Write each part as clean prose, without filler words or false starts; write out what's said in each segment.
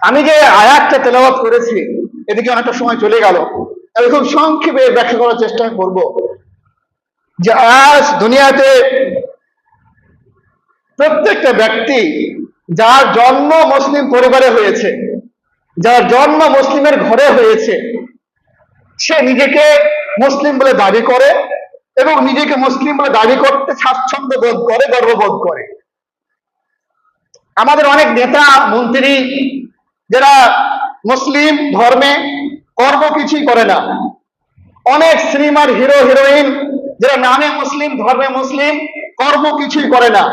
আমি যে আয়াতটা তেলাওয়াত করেছি এদিকে অনেকটা সময় চলে গেল। আমি খুব সংক্ষেপে ব্যাখ্যা করার চেষ্টা করব যে আজ দুনিয়াতে প্রত্যেকটা ব্যক্তি যার জন্ম মুসলিম পরিবারে হয়েছে, যার জন্ম মুসলিমের ঘরে হয়েছে, সে নিজেকে মুসলিম বলে দাবি করে এবং নিজেকে মুসলিম বলে দাবি করতে স্বাচ্ছন্দ্য বোধ করে, গর্ববোধ করে। আমাদের অনেক নেতা মন্ত্রী যারা মুসলিম ধর্মে কর্ম কিছুই করে না, অনেক সিনেমার হিরো হিরোইন যারা নামে মুসলিম ধর্মে মুসলিম কর্ম কিছুই করে না,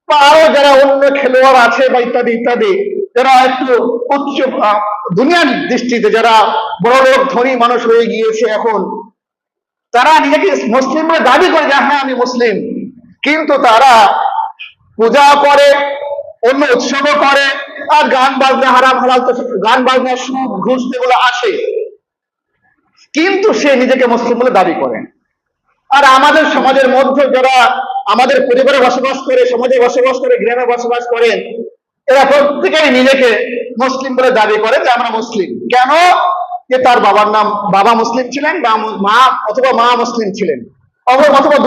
বা আরো যারা অন্য খেলোয়াড় আছে বা ইত্যাদি ইত্যাদি, যারা একটু উচ্চ দুনিয়ার দৃষ্টিতে যারা বড় লোক ধনী মানুষ হয়ে গিয়েছে এখন, তারা নিজেকে মুসলিম বলে দাবি করে যে হ্যাঁ আমি মুসলিম, কিন্তু তারা পূজা করে, অন্য উৎসবও করে, আর গান বাজনা হারাম হালাল তো গান বাজনা সুদ ঘুষ যেগুলো আসে, কিন্তু সে নিজেকে মুসলিম বলে দাবি করে। আর আমাদের সমাজের মধ্যে যারা আমাদের পরিবারে বসবাস করে, সমাজে বসবাস করে, গ্রামে বসবাস করেন, এরা প্রত্যেকেই নিজেকে মুসলিম বলে দাবি করে যে আমরা মুসলিম। কেন? যে তার বাবার নাম বাবা মুসলিম ছিলেন, বা মা অথবা মা মুসলিম ছিলেন, অথবা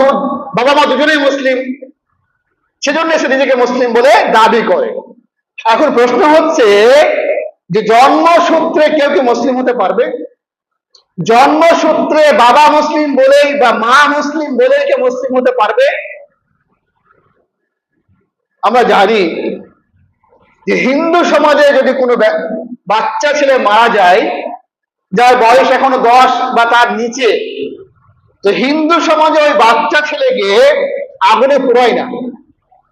বাবা মা দুজনেই মুসলিম, সেজন্য সে নিজেকে মুসলিম বলে দাবি করে। এখন প্রশ্ন হচ্ছে যে জন্মসূত্রে কেউ কি মুসলিম হতে পারবে? জন্মসূত্রে বাবা মুসলিম বলেই বা মা মুসলিম বলে কে মুসলিম হতে পারবে? আমরা জানি যে হিন্দু সমাজে যদি কোনো বাচ্চা ছেলে মারা যায়, যার বয়স এখনো 10 বা তার নিচে, তো হিন্দু সমাজে ওই বাচ্চা ছেলেকে আগুনে পুড়ায় না,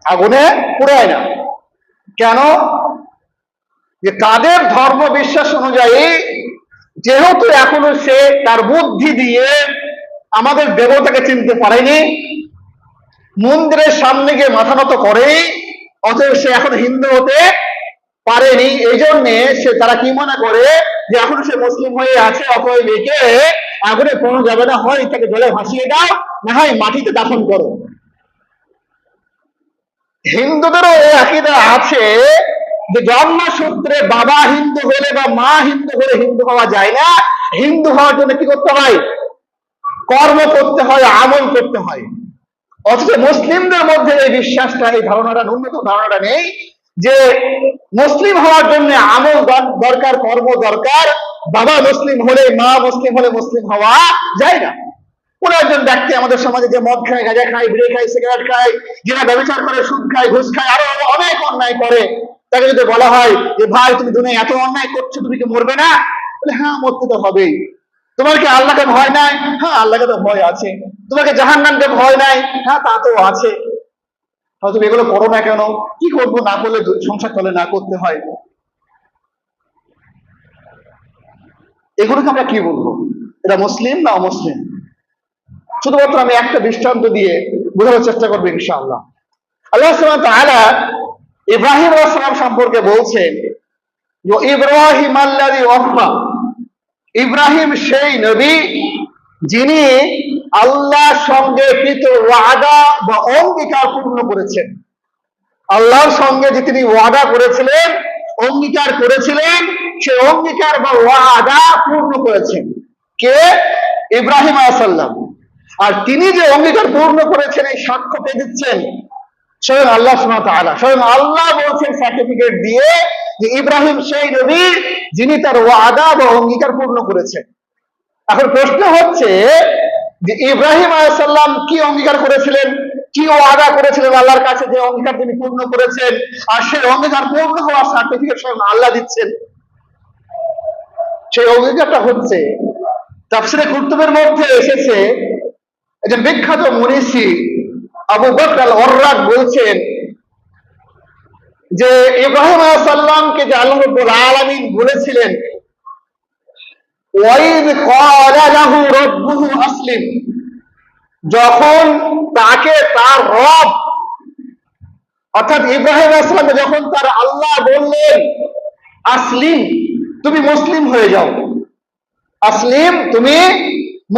আগুনে পুড়ায় না। কেন? যে তাদের ধর্ম বিশ্বাস অনুযায়ী যেহেতু এখনো সে তার বুদ্ধি দিয়ে আমাদের দেবতাকে চিনতে পারেনি, মন্দিরের সামনে গিয়ে মাথা নত করেনি, অতএব সে এখন হিন্দু হতে পারেনি। এই জন্যে তারা কি মনে করে যে এখনো সে মুসলিম হয়ে আছে, অতএব একে আগুনে পোড়ানো যাবে না, হয় তাকে জলে ভাসিয়ে দাও, না হয় মাটিতে দাফন করো। হিন্দুদেরও এই আকীদা আছে যে জন্মসূত্রে বাবা হিন্দু হলে বা মা হিন্দু হলে হিন্দু হওয়া যায় না। হিন্দু হওয়ার জন্য কি করতে হয়? কর্ম করতে হয়, আমল করতে হয়। অথচ মুসলিমদের মধ্যে এই বিশ্বাসটা, এই ধারণাটা, ন্যূনতম ধারণাটা নেই যে মুসলিম হওয়ার জন্য আমল দরকার, কর্ম দরকার। বাবা মুসলিম হলে, মা মুসলিম হলে মুসলিম হওয়া যায় না। কোন একজন ব্যক্তি আমাদের সমাজে যে মদ খায়, গাঁজা খায়, বিড়ি খায়, সিগারেট খায়, যারা ব্যবচার করে, সুদ খায়, ঘুষ খায়, আরো অনেক অন্যায় করে, তাকে যদি বলা হয় যে ভাই তুমি দুনিয়ায় এত অন্যায় করছো, তুমি কি মরবে না? বলে হ্যাঁ মরতে তো হবেই। তোমার কি আল্লাহকে ভয় নাই? হ্যাঁ আল্লাহকে তো ভয় আছে। তোমাকে জাহান্নামকে ভয় নাই? হ্যাঁ তা তো আছে। হয়তো এগুলো করো না কেন? কি করবো, না করলে সংসার চলে, না করতে হয়। এগুলোকে আমরা কি বলবো? এটা মুসলিম না অমুসলিম? শুধুমাত্র আমি একটা দৃষ্টান্ত দিয়ে বোঝানোর চেষ্টা করবো ইনশাআল্লাহ। আল্লাহ সুবহানাহু ওয়া তাআলা ইব্রাহিম আলাইহিস সালাম সম্পর্কে বলছেন যে ইব্রাহিম আল্লাযী ওয়াফা, ইব্রাহিম সেই নবী যিনি আল্লাহর সঙ্গে কৃত ওয়াদা বা অঙ্গীকার পূর্ণ করেছেন। আল্লাহর সঙ্গে যে তিনি ওয়াদা করেছিলেন, অঙ্গীকার করেছিলেন, সেই অঙ্গীকার বা ওয়াদা পূর্ণ করেছেন কে? ইব্রাহিম আলাইহিস সালাম। আর তিনি যে অঙ্গীকার পূর্ণ করেছেন এই সাক্ষ্য কে দিচ্ছেন? স্বয়ং আল্লাহ সুবহানাহু ওয়া তাআলা। স্বয়ং আল্লাহ বলছেন সার্টিফিকেট দিয়ে যে ইব্রাহিম সেই নবী যিনি তার ওয়াদা বা অঙ্গীকার পূর্ণ করেছেন। এখন প্রশ্ন হচ্ছে যে ইব্রাহিম আলাইহিস সালাম কি অঙ্গীকার করেছিলেন, কি ওয়াদা করেছিলেন আল্লাহর কাছে, যে অঙ্গীকার তিনি পূর্ণ করেছেন, আর সেই অঙ্গীকার পূর্ণ হওয়ার সার্টিফিকেট স্বয়ং আল্লাহ দিচ্ছেন। সেই অঙ্গীকারটা হচ্ছে তাফসীরে কুতুবের মধ্যে এসেছে, একজন বিখ্যাত মুনিসি আবু বকর আল-ওয়াররাক বলছেন যে ইব্রাহিম আলাইহিস সালামকে যে আল্লাহ রাব্বুল আলামিন বলেছিলেন ওয়াইদ ক্বালা লাহু রাব্বুহু আসলিম, যখন তাকে তার রব অর্থাৎ ইব্রাহিম আলাইহিস সালামকে যখন তার আল্লাহ বললেন আসলিম, তুমি মুসলিম হয়ে যাও, আসলিম তুমি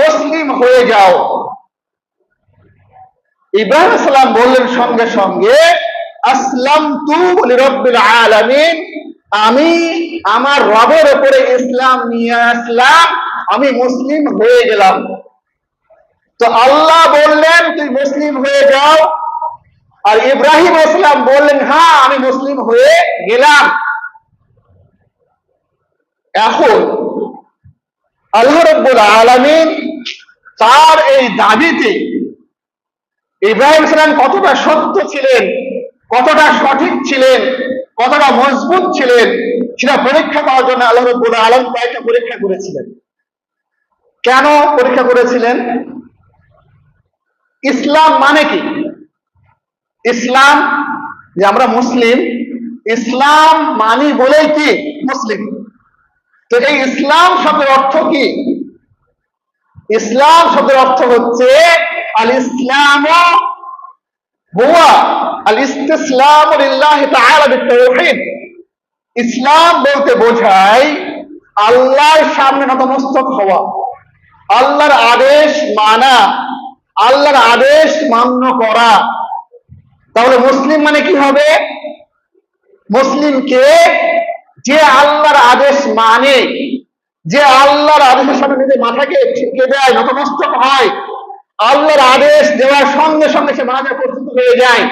মুসলিম হয়ে যাও, ইব্রাহিম আলাইহিস সালাম বললেন সঙ্গে সঙ্গে আসলামতু লিরাব্বিল আলামিন, আমি আমার রবের উপরে ইসলাম নিয়ে আসলাম, আমি মুসলিম হয়ে গেলাম। তো আল্লাহ বললেন তুই মুসলিম হয়ে যাও, আর ইব্রাহিম ইসলাম বললেন হ্যাঁ আমি মুসলিম হয়ে গেলাম। এখন আল্লাহ রাব্বুল আলামিন তার এই দাবিতে ইব্রাহিম ইসলাম কতটা সত্য ছিলেন, কতটা সঠিক ছিলেন, কতটা মজবুত ছিলেন, সেটা পরীক্ষা করার জন্য আল্লাহ রাব্বুল আলামিন কয়েকটা পরীক্ষা করেছিলেন। কেন পরীক্ষা করেছিলেন? ইসলাম মানে কি? ইসলাম, যে আমরা মুসলিম, ইসলাম মানি বলেই কি মুসলিম। তো এই ইসলাম শব্দের অর্থ কি? ইসলাম শব্দের অর্থ হচ্ছে আল ইসলাম হুয়া আল ইসতিসলামু লিল্লাহি তাআলা বিত-তাওহীদ। ইসলাম বলতে বোঝায় আল্লাহর সামনে নতমস্তক হওয়া, আল্লাহর আদেশ মানা, আল্লাহর আদেশ মান্য করা। তাহলে মুসলিম মানে কি হবে? মুসলিমকে যে আল্লাহর আদেশ মানে, যে আল্লাহর আদেশের সামনে নিজের মাথাকে ঠেকে দেয়, নতমস্তক হয়, আল্লাহর আদেশ দেওয়ার সঙ্গে সঙ্গে সে মাথা প্রস্তুত হয়ে যায়,